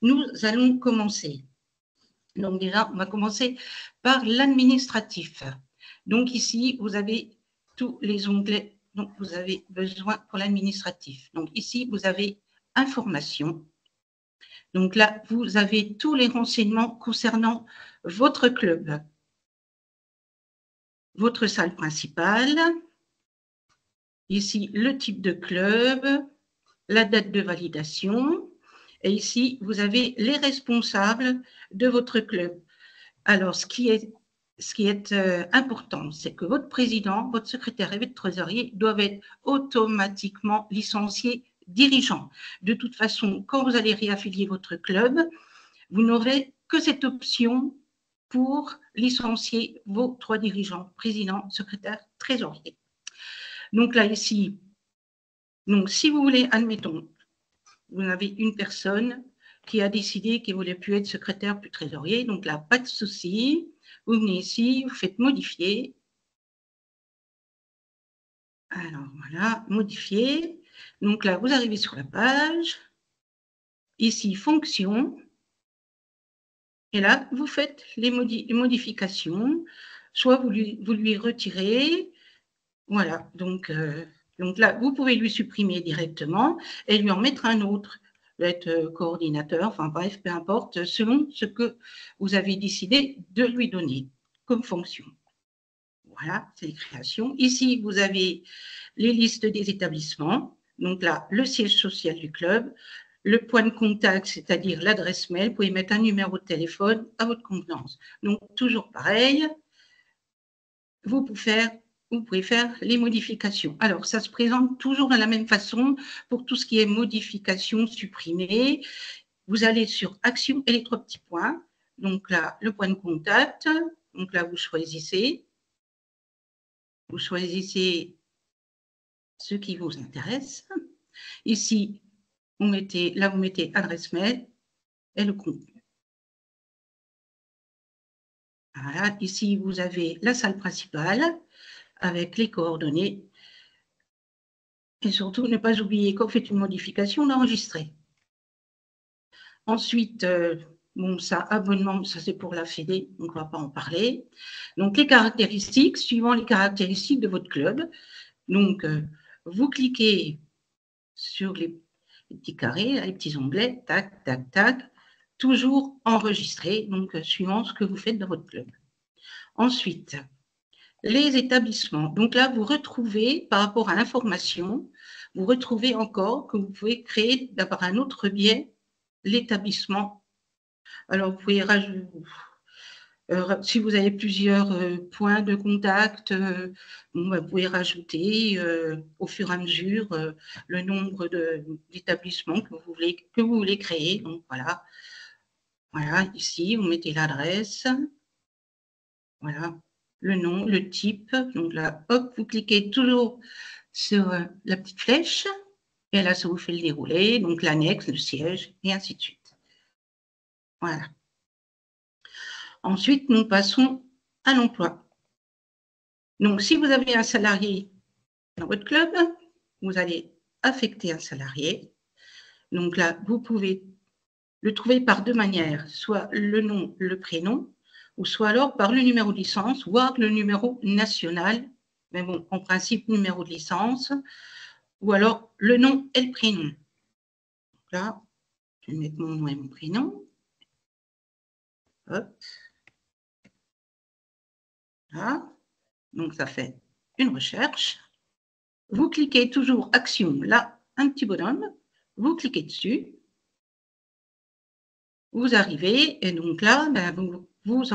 nous allons commencer. Donc déjà, on va commencer par l'administratif. Donc ici, vous avez tous les onglets dont vous avez besoin pour l'administratif. Donc ici, vous avez information. Donc là, vous avez tous les renseignements concernant votre club, votre salle principale, ici le type de club, la date de validation, et ici, vous avez les responsables de votre club. Alors, ce qui est important, c'est que votre président, votre secrétaire et votre trésorier doivent être automatiquement licenciés dirigeants. De toute façon, quand vous allez réaffilier votre club, vous n'aurez que cette option pour licencier vos 3 dirigeants, président, secrétaire, trésorier. Donc là, ici, donc si vous voulez, admettons, vous avez une personne qui a décidé qu'il ne voulait plus être secrétaire, plus trésorier, donc là, pas de souci. Vous venez ici, vous faites modifier. Alors voilà, modifier. Donc là, vous arrivez sur la page. Ici, fonction. Et là, vous faites les modifications. Soit vous lui retirez. Voilà, donc là, vous pouvez lui supprimer directement et lui en mettre un autre, être coordinateur, enfin bref, peu importe, selon ce que vous avez décidé de lui donner comme fonction. Voilà, c'est les créations. Ici, vous avez les listes des établissements. Donc là, le siège social du club, le point de contact, c'est-à-dire l'adresse mail. Vous pouvez mettre un numéro de téléphone à votre convenance. Donc, toujours pareil, vous pouvez faire les modifications. Alors, ça se présente toujours de la même façon pour tout ce qui est modification, supprimer. Vous allez sur Action et les 3 petits points. Donc là, le point de contact. Donc là, vous choisissez ce qui vous intéresse. Ici, vous mettez adresse mail et le contenu. Voilà, ici, vous avez la salle principale avec les coordonnées. Et surtout, ne pas oublier quand vous faites une modification, d'enregistrer. Ensuite, bon, ça, abonnement, ça c'est pour la Fédé, donc on ne va pas en parler. Donc, les caractéristiques, suivant les caractéristiques de votre club. Donc, vous cliquez sur les petits carrés, les petits onglets, tac, tac, tac, toujours enregistré, donc suivant ce que vous faites dans votre club. Ensuite, les établissements. Donc là, vous retrouvez, par rapport à l'information, vous retrouvez encore que vous pouvez créer par un autre biais l'établissement. Alors, vous pouvez rajouter, si vous avez plusieurs points de contact, vous pouvez rajouter au fur et à mesure le nombre d'établissements que vous voulez créer. Donc, voilà. Voilà, ici, vous mettez l'adresse. Voilà, le nom, le type. Donc là, hop, vous cliquez toujours sur la petite flèche. Et là, ça vous fait le déroulé. Donc, l'annexe, le siège, et ainsi de suite. Voilà. Ensuite, nous passons à l'emploi. Donc, si vous avez un salarié dans votre club, vous allez affecter un salarié. Donc là, vous pouvez le trouver par 2 manières, soit le nom, le prénom, ou soit alors par le numéro de licence, voire le numéro national, mais bon, en principe, numéro de licence, ou alors le nom et le prénom. Donc là, je vais mettre mon nom et mon prénom. Hop. Là. Donc, ça fait une recherche. Vous cliquez toujours Action, là, un petit bonhomme. Vous cliquez dessus. Vous arrivez, et donc là, ben, vous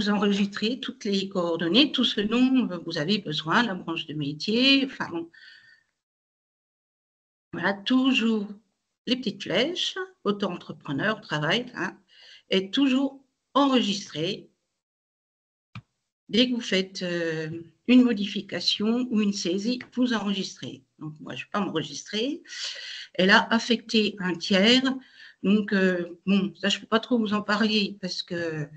enregistrez toutes les coordonnées, tout ce dont vous avez besoin, la branche de métier, enfin bon. Voilà, toujours les petites flèches, auto-entrepreneur, travail, hein, est toujours enregistré. Dès que vous faites une modification ou une saisie, vous enregistrez. Donc, moi, je ne vais pas m'enregistrer. Elle a affecté un tiers. Donc, bon, ça, je ne peux pas trop vous en parler parce que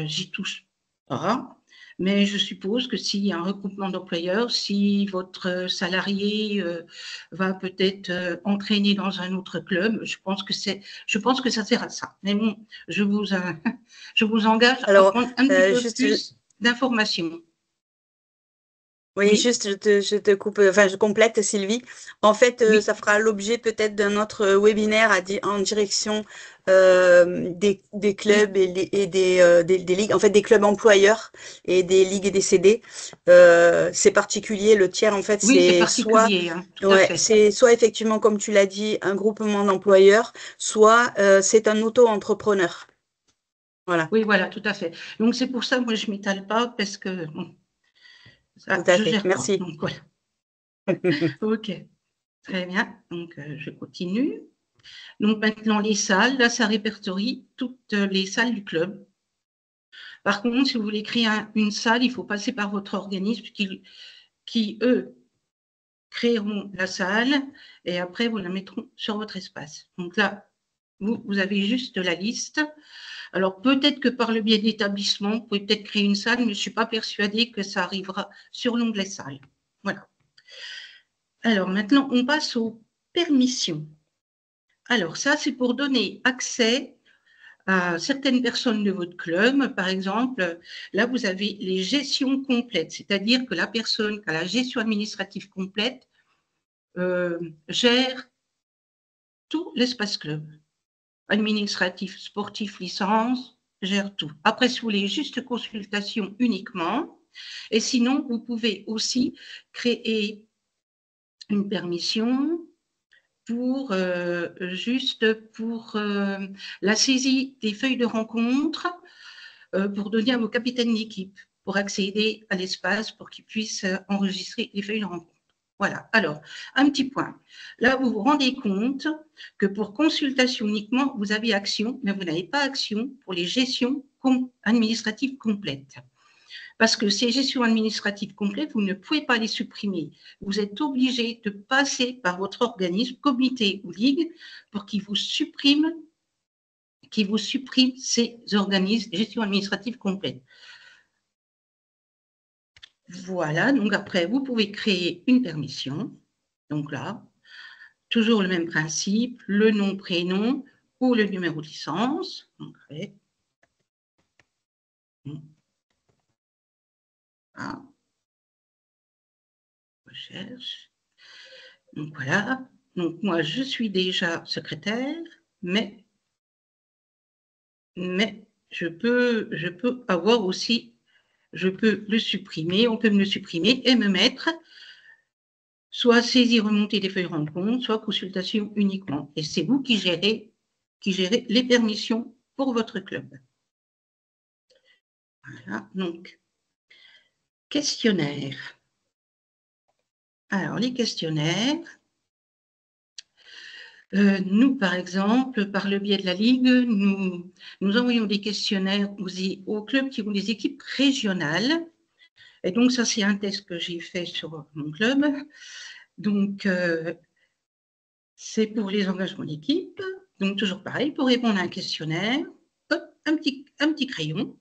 j'y touche pas. Mais je suppose que s'il y a un regroupement d'employeurs, si votre salarié va peut-être entraîner dans un autre club, je pense que ça sert à ça. Mais bon, je vous engage à prendre un petit peu plus d'informations. Oui, juste, je te coupe, enfin, je complète, Sylvie. En fait, Oui. ça fera l'objet peut-être d'un autre webinaire en direction des clubs et des ligues, en fait, des clubs employeurs et des ligues et des CD. C'est particulier, le tiers, en fait, Oui, c'est c'est particulier, hein, tout à ouais, fait. c'est soit effectivement, comme tu l'as dit, un groupement d'employeurs, soit c'est un auto-entrepreneur. Voilà, Oui, voilà, tout à fait. Donc, c'est pour ça que moi, je ne m'étale pas parce que bon, tout ça, à je ne fait. gère pas. Merci. Donc, voilà. OK, très bien. Donc, je continue. Donc, maintenant, les salles, là, ça répertorie toutes les salles du club. Par contre, si vous voulez créer une salle, il faut passer par votre organisme qui, eux, créeront la salle et après, vous la mettront sur votre espace. Donc là, vous avez juste la liste. Alors, peut-être que par le biais d'établissement, vous pouvez peut-être créer une salle, mais je ne suis pas persuadée que ça arrivera sur l'onglet salle. Voilà. Alors, maintenant, on passe aux permissions. Alors, ça, c'est pour donner accès à certaines personnes de votre club. Par exemple, là, vous avez les gestions complètes, c'est-à-dire que la personne qui a la gestion administrative complète gère tout l'espace club. Administratif, sportif, licence, gère tout. Après, si vous voulez juste consultation uniquement, et sinon, vous pouvez aussi créer une permission pour la saisie des feuilles de rencontre pour donner à vos capitaines d'équipe, pour accéder à l'espace, pour qu'ils puissent enregistrer les feuilles de rencontre. Voilà. Alors, un petit point. Là, vous vous rendez compte que pour consultation uniquement, vous avez action, mais vous n'avez pas action pour les gestions administratives complètes. Parce que ces gestions administratives complètes, vous ne pouvez pas les supprimer. Vous êtes obligé de passer par votre organisme, comité ou ligue, pour qu'il vous supprime ces organismes, gestion administrative complète. Voilà, donc après, vous pouvez créer une permission. Donc là, toujours le même principe, le nom, prénom ou le numéro de licence. Donc, voilà. Recherche. Donc voilà. Donc moi, je suis déjà secrétaire, mais je peux avoir aussi, je peux le supprimer, on peut me le supprimer et me mettre soit saisie, remontée des feuilles rencontres, soit consultation uniquement. Et c'est vous qui gérez les permissions pour votre club. Voilà, donc, questionnaire. Alors, les questionnaires, nous, par exemple, par le biais de la Ligue, nous envoyons des questionnaires aux clubs qui ont des équipes régionales. Et donc, ça, c'est un test que j'ai fait sur mon club. Donc, c'est pour les engagements d'équipe. Donc, toujours pareil, pour répondre à un questionnaire, hop, un petit crayon.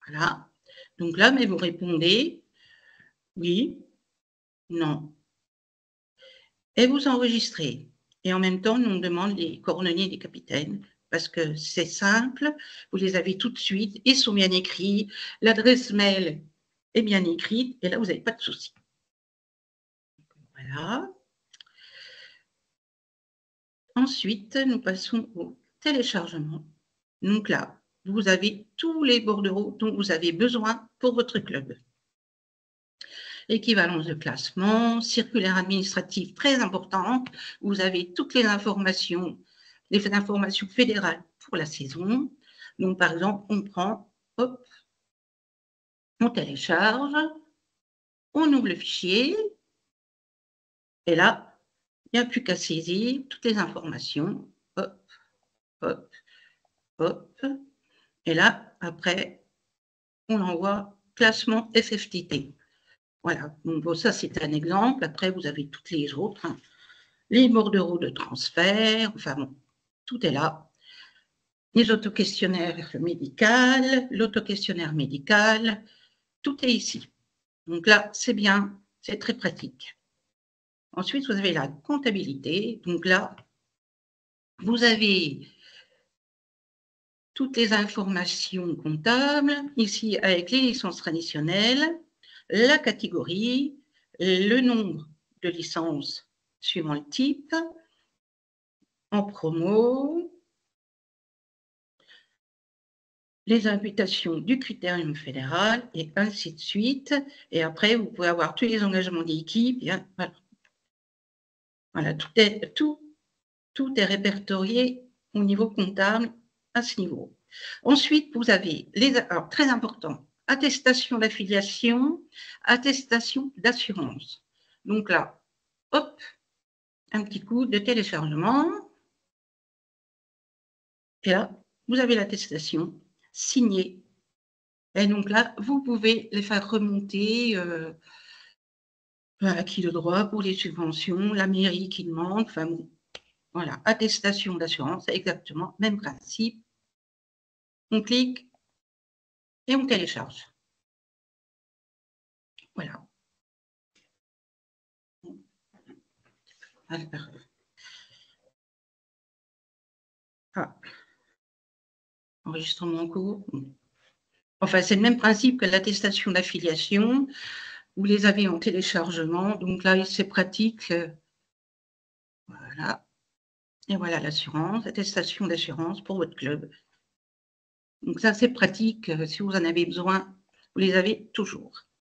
Voilà. Donc là, mais vous répondez oui, non. Et vous enregistrez. Et en même temps, nous, on demande les coordonnées des capitaines parce que c'est simple, vous les avez tout de suite, ils sont bien écrits, l'adresse mail est bien écrite, et là, vous n'avez pas de souci. Voilà. Ensuite, nous passons au téléchargement. Donc là, vous avez tous les bordereaux dont vous avez besoin pour votre club. Équivalence de classement, circulaire administrative très importante. Vous avez toutes les informations fédérales pour la saison. Donc, par exemple, on prend, hop, on télécharge, on ouvre le fichier, et là, il n'y a plus qu'à saisir toutes les informations. Hop, hop, hop. Et là, après, on envoie classement FFTT. Voilà, donc bon, ça c'est un exemple. Après, vous avez toutes les autres, hein. Les bordereaux de transfert, enfin bon, tout est là. les autoquestionnaires médicaux, l'autoquestionnaire médical, tout est ici. Donc là, c'est bien, c'est très pratique. Ensuite, vous avez la comptabilité. Donc là, vous avez toutes les informations comptables, ici avec les licences traditionnelles, la catégorie, le nombre de licences suivant le type, en promo, les imputations du critérium fédéral et ainsi de suite. Et après, vous pouvez avoir tous les engagements d'équipe. Voilà, tout est répertorié au niveau comptable à ce niveau. Ensuite, vous avez alors très important, attestation d'affiliation, attestation d'assurance. Donc là, hop, un petit coup de téléchargement. Et là, vous avez l'attestation signée. Et donc là, vous pouvez les faire remonter à qui le droit pour les subventions, la mairie qui demande, enfin bon, voilà, attestation d'assurance, exactement, même principe. On clique et on télécharge. Voilà. Ah. Enregistrement en cours. Enfin, c'est le même principe que l'attestation d'affiliation. Vous les avez en téléchargement. Donc là, c'est pratique. Voilà. Et voilà l'assurance, attestation d'assurance pour votre club. Donc ça, c'est pratique. Si vous en avez besoin, vous les avez toujours.